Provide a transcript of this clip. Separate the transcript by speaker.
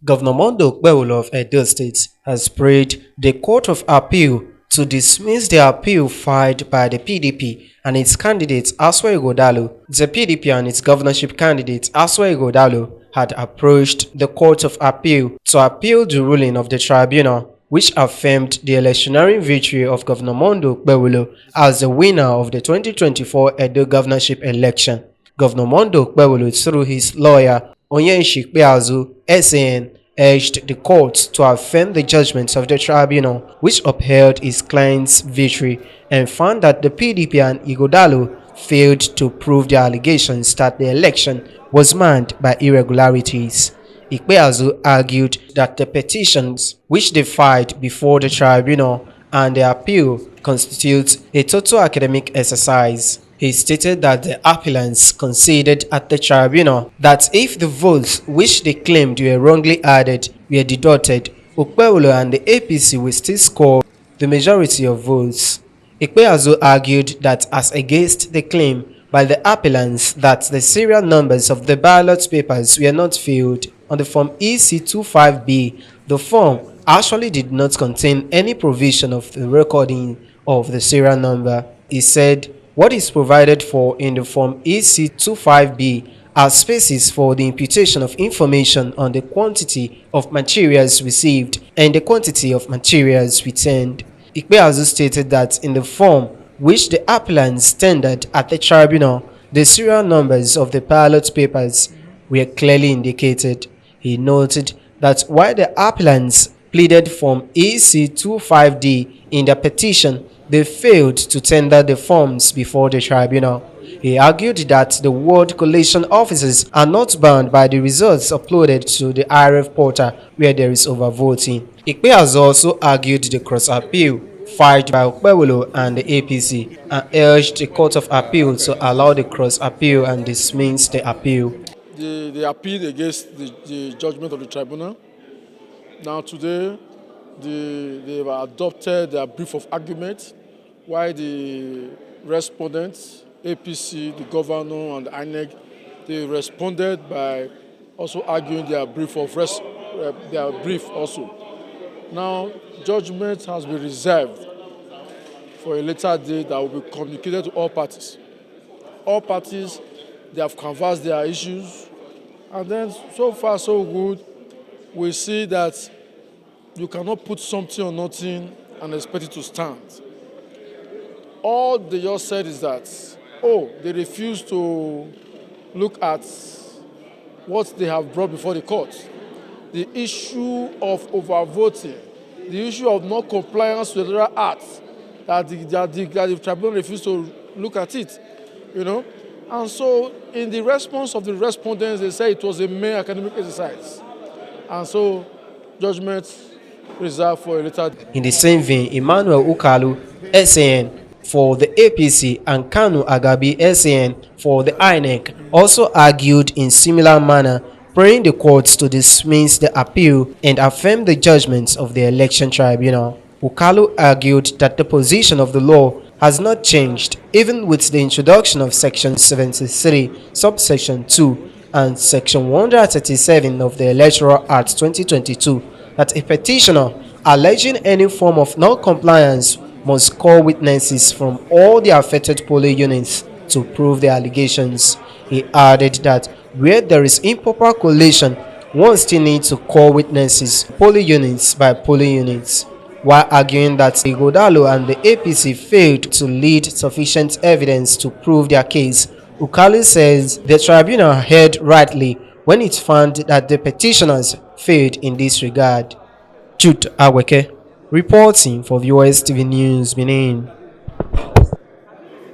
Speaker 1: Governor Okpebholo of Edo State has prayed the Court of Appeal to dismiss the appeal filed by the PDP and its candidate Asue Ighodalo. The PDP and its governorship candidate Asue Ighodalo had approached the Court of Appeal to appeal the ruling of the tribunal, which affirmed the electioneering victory of Governor Okpebholo as the winner of the 2024 Edo governorship election. Governor Okpebholo, through his lawyer Okpebholo, SAN, urged the court to affirm the judgments of the tribunal, which upheld his client's victory and found that the PDP and Ighodalo failed to prove the allegations that the election was marred by irregularities. Okpebholo argued that the petitions which they filed before the tribunal and the appeal constitutes a total academic exercise. He stated that the appellants conceded at the tribunal that if the votes which they claimed were wrongly added were deducted, Okpebholo and the APC will still score the majority of votes. Okpebholo argued that as against the claim by the appellants that the serial numbers of the ballot papers were not filled on the Form EC25B, the form actually did not contain any provision of the recording of the serial number. He said, what is provided for in the Form EC25B are spaces for the imputation of information on the quantity of materials received and the quantity of materials returned. Okpebholo stated that in the form which the appellants tendered at the tribunal, the serial numbers of the ballot papers were clearly indicated. He noted that while the appellants pleaded Form EC25D in their petition, they failed to tender the forms before the tribunal. He argued that the ward collation officers are not bound by the results uploaded to the IRF portal where there is overvoting. Okpebholo also argued the cross-appeal filed by Okpebholo and the APC and urged the Court of Appeal to allow the cross-appeal and dismiss the appeal.
Speaker 2: They appealed against the judgment of the tribunal. Now today, they have adopted their brief of argument, while the respondents, APC, the governor, and the INEC, they responded by also arguing their brief also. Now, judgment has been reserved for a later date that will be communicated to all parties. All parties, they have canvassed their issues, and then so far so good. We see that you cannot put something on nothing and expect it to stand. All they just said is that, they refuse to look at what they have brought before the court. The issue of overvoting, the issue of non-compliance with the acts, that the tribunal refused to look at it, And so, in the response of the respondents, they said it was a mere academic exercise. And so, judgment reserved for a later.
Speaker 1: In the same vein, Emmanuel Ukalu, SAN, for the APC and Kanu Agabi, SAN, for the INEC, also argued in similar manner, praying the courts to dismiss the appeal and affirm the judgments of the election tribunal. Ukalu argued that the position of the law has not changed, even with the introduction of Section 73, subsection 2, and Section 137 of the Electoral Act 2022, that a petitioner alleging any form of non-compliance must call witnesses from all the affected polling units to prove the allegations. He added that where there is improper collation, one still needs to call witnesses polling units by polling units. While arguing that Ighodalo and the APC failed to lead sufficient evidence to prove their case, Ukalu says the tribunal heard rightly when it found that the petitioners failed in this regard. Jude Aweke, reporting for VOS TV News, Benin.